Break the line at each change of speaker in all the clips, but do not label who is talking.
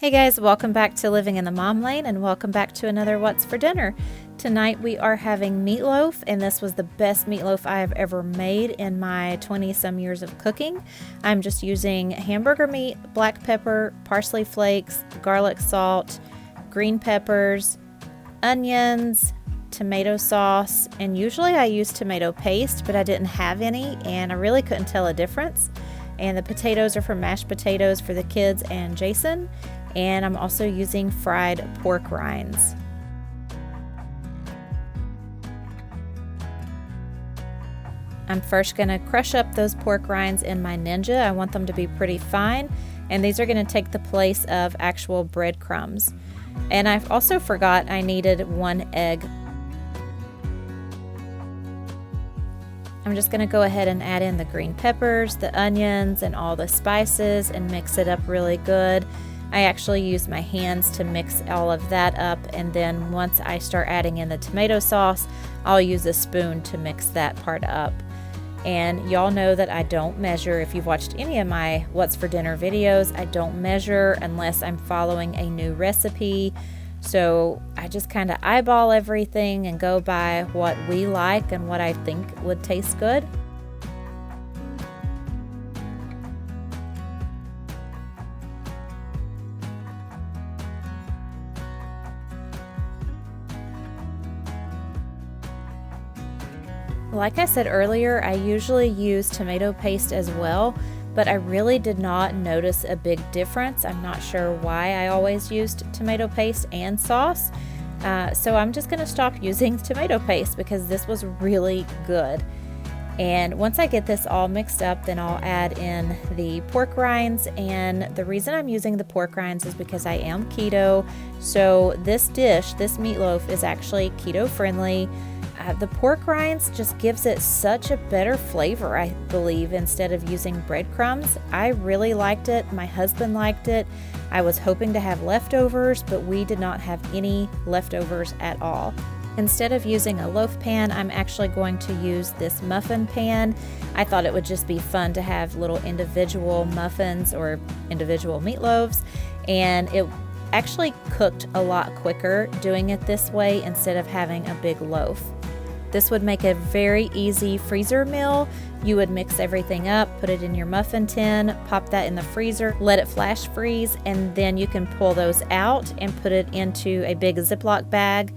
Hey guys, welcome back to Living in the Mom Lane and welcome back to another What's for Dinner. Tonight we are having meatloaf, and this was the best meatloaf I have ever made in my 20-some years of cooking. I'm just using hamburger meat, black pepper, parsley flakes, garlic salt, green peppers, onions, tomato sauce, and usually I use tomato paste, but I didn't have any and I really couldn't tell a difference. And the potatoes are from mashed potatoes for the kids and Jason. And I'm also using fried pork rinds. I'm first going to crush up those pork rinds in my Ninja. I want them to be pretty fine, and these are going to take the place of actual breadcrumbs. And I also forgot I needed 1 egg. I'm just going to go ahead and add in the green peppers, the onions, and all the spices and mix it up really good. I actually use my hands to mix all of that up, and then once I start adding in the tomato sauce, I'll use a spoon to mix that part up. And y'all know that I don't measure. If you've watched any of my What's for Dinner videos, I don't measure unless I'm following a new recipe. So I just kind of eyeball everything and go by what we like and what I think would taste good. Like I said earlier, I usually use tomato paste as well, but I really did not notice a big difference. I'm not sure why I always used tomato paste and sauce. So I'm just going to stop using tomato paste because this was really good. And once I get this all mixed up, then I'll add in the pork rinds. And the reason I'm using the pork rinds is because I am keto. So this dish, this meatloaf, is actually keto friendly. The pork rinds just gives it such a better flavor, I believe, instead of using breadcrumbs. I really liked it. My husband liked it. I was hoping to have leftovers, but we did not have any leftovers at all. Instead of using a loaf pan, I'm actually going to use this muffin pan. I thought it would just be fun to have little individual muffins or individual meatloaves, and it actually cooked a lot quicker doing it this way instead of having a big loaf. This would make a very easy freezer meal. You would mix everything up, put it in your muffin tin, pop that in the freezer, let it flash freeze, and then you can pull those out and put it into a big Ziploc bag.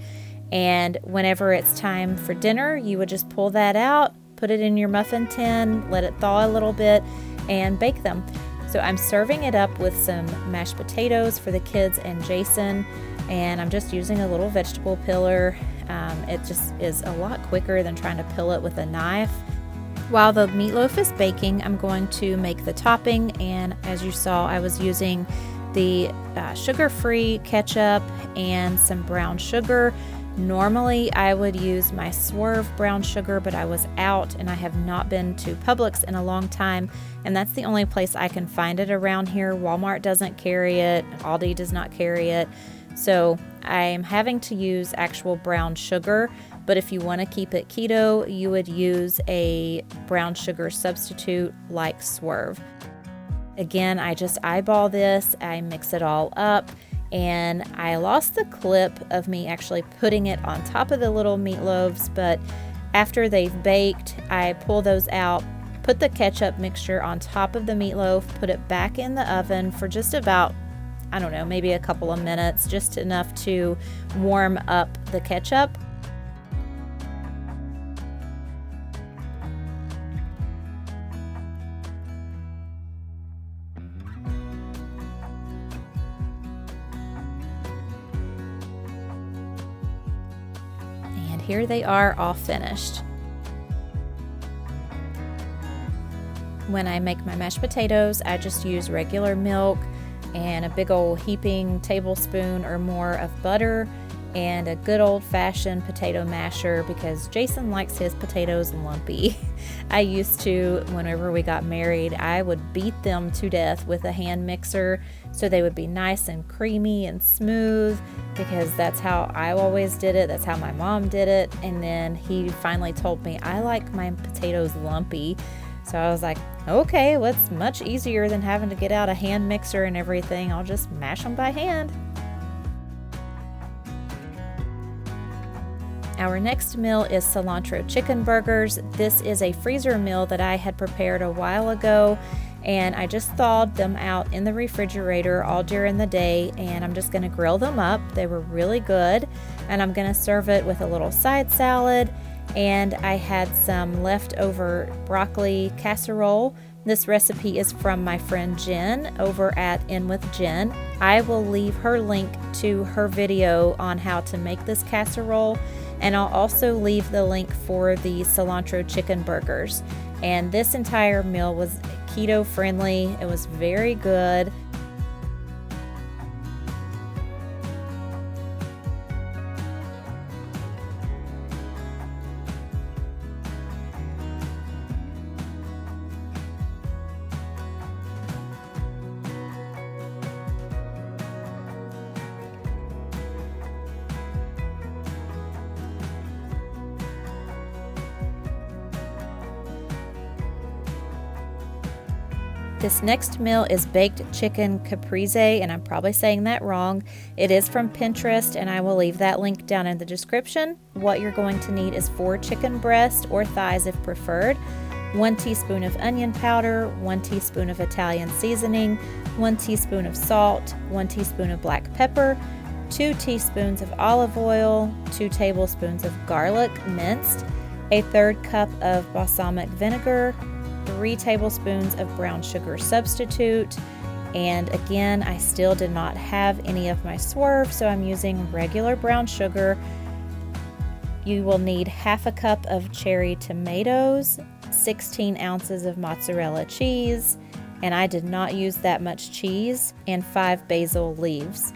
And whenever it's time for dinner, you would just pull that out, put it in your muffin tin, let it thaw a little bit, and bake them. So I'm serving it up with some mashed potatoes for the kids and Jason, and I'm just using a little vegetable peeler. It just is a lot quicker than trying to peel it with a knife. While the meatloaf is baking, I'm going to make the topping, and as you saw, I was using the sugar-free ketchup and some brown sugar. Normally, I would use my Swerve brown sugar, but I was out and I have not been to Publix in a long time, and that's the only place I can find it around here. Walmart doesn't carry it, Aldi does not carry it, so I'm having to use actual brown sugar, but if you want to keep it keto, you would use a brown sugar substitute like Swerve. Again, I just eyeball this, I mix it all up, and I lost the clip of me actually putting it on top of the little meatloaves, but after they've baked, I pull those out, put the ketchup mixture on top of the meatloaf, put it back in the oven for just about, I don't know, maybe a couple of minutes, just enough to warm up the ketchup. Here they are all finished. When I make my mashed potatoes, I just use regular milk and a big old heaping tablespoon or more of butter and a good old-fashioned potato masher because Jason likes his potatoes lumpy. I used to, whenever we got married, I would beat them to death with a hand mixer so they would be nice and creamy and smooth because that's how I always did it. That's how my mom did it. And then he finally told me, I like my potatoes lumpy. So I was like, Okay, well, it's much easier than having to get out a hand mixer and everything. I'll just mash them by hand. Our next meal is cilantro chicken burgers. This is a freezer meal that I had prepared a while ago, and I just thawed them out in the refrigerator all during the day, and I'm just going to grill them up. They were really good, and I'm going to serve it with a little side salad, and I had some leftover broccoli casserole. This recipe is from my friend Jen over at In With Jen. I will leave her link to her video on how to make this casserole, and I'll also leave the link for the cilantro chicken burgers. And this entire meal was keto friendly. It was very good. This next meal is baked chicken caprese, and I'm probably saying that wrong. It is from Pinterest, and I will leave that link down in the description. What you're going to need is 4 chicken breasts or thighs if preferred, 1 teaspoon of onion powder, 1 teaspoon of Italian seasoning, 1 teaspoon of salt, 1 teaspoon of black pepper, 2 teaspoons of olive oil, 2 tablespoons of garlic minced, a 1/3 cup of balsamic vinegar, 3 tablespoons of brown sugar substitute, and again, I still did not have any of my swerve, so I'm using regular brown sugar. You will need 1/2 cup of cherry tomatoes, 16 ounces of mozzarella cheese, and I did not use that much cheese, and 5 basil leaves.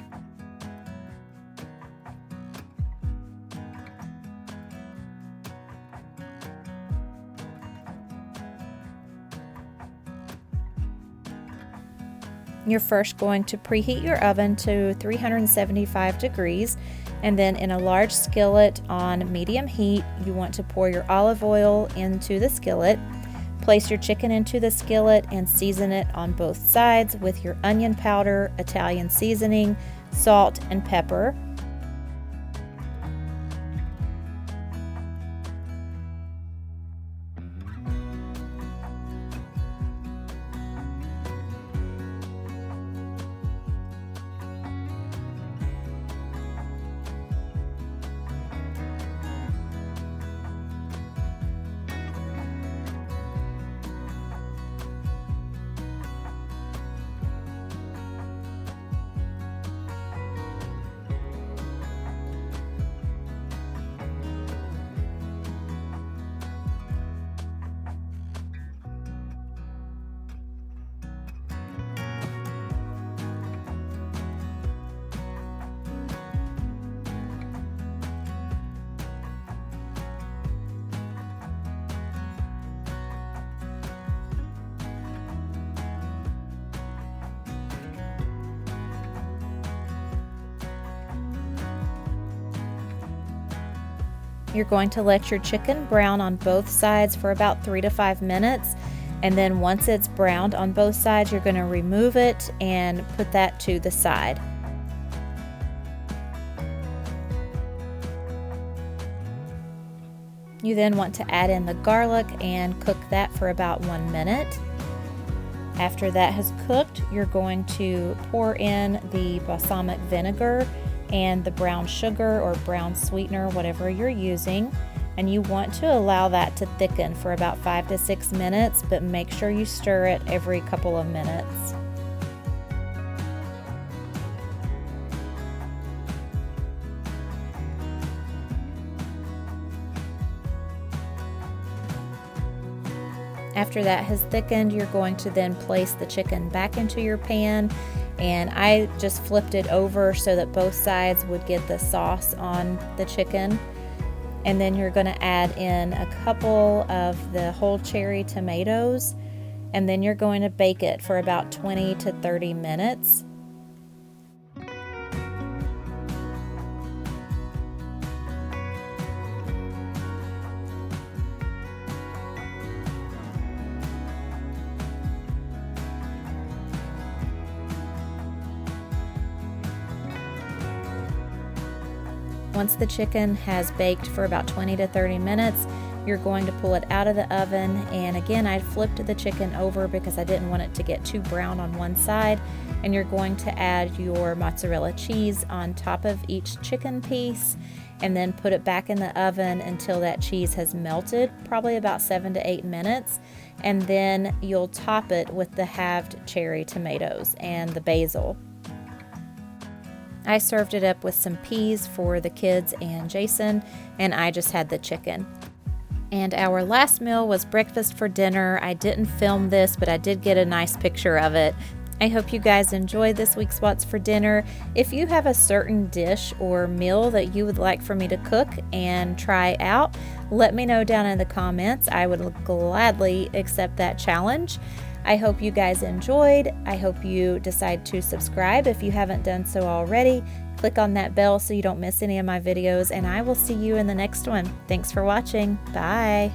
You're first going to preheat your oven to 375 degrees, and then in a large skillet on medium heat, you want to pour your olive oil into the skillet. Place your chicken into the skillet and season it on both sides with your onion powder, Italian seasoning, salt, and pepper. You're going to let your chicken brown on both sides for about 3 to 5 minutes, and then once it's browned on both sides, you're going to remove it and put that to the side. You then want to add in the garlic and cook that for about 1 minute. After that has cooked, you're going to pour in the balsamic vinegar and the brown sugar or brown sweetener, whatever you're using, and you want to allow that to thicken for about 5 to 6 minutes, but make sure you stir it every couple of minutes. After that has thickened, you're going to then place the chicken back into your pan, and I just flipped it over so that both sides would get the sauce on the chicken. And then you're going to add in a couple of the whole cherry tomatoes, and then you're going to bake it for about 20 to 30 minutes. Once the chicken has baked for about 20 to 30 minutes, you're going to pull it out of the oven. And again, I flipped the chicken over because I didn't want it to get too brown on one side. And you're going to add your mozzarella cheese on top of each chicken piece, and then put it back in the oven until that cheese has melted, probably about 7 to 8 minutes. And then you'll top it with the halved cherry tomatoes and the basil. I served it up with some peas for the kids and Jason, and I just had the chicken. And our last meal was breakfast for dinner. I didn't film this, but I did get a nice picture of it. I hope you guys enjoyed this week's What's for Dinner. If you have a certain dish or meal that you would like for me to cook and try out, let me know down in the comments. I would gladly accept that challenge. I hope you guys enjoyed. I hope you decide to subscribe if you haven't done so already. Click on that bell so you don't miss any of my videos, and I will see you in the next one. Thanks for watching. Bye.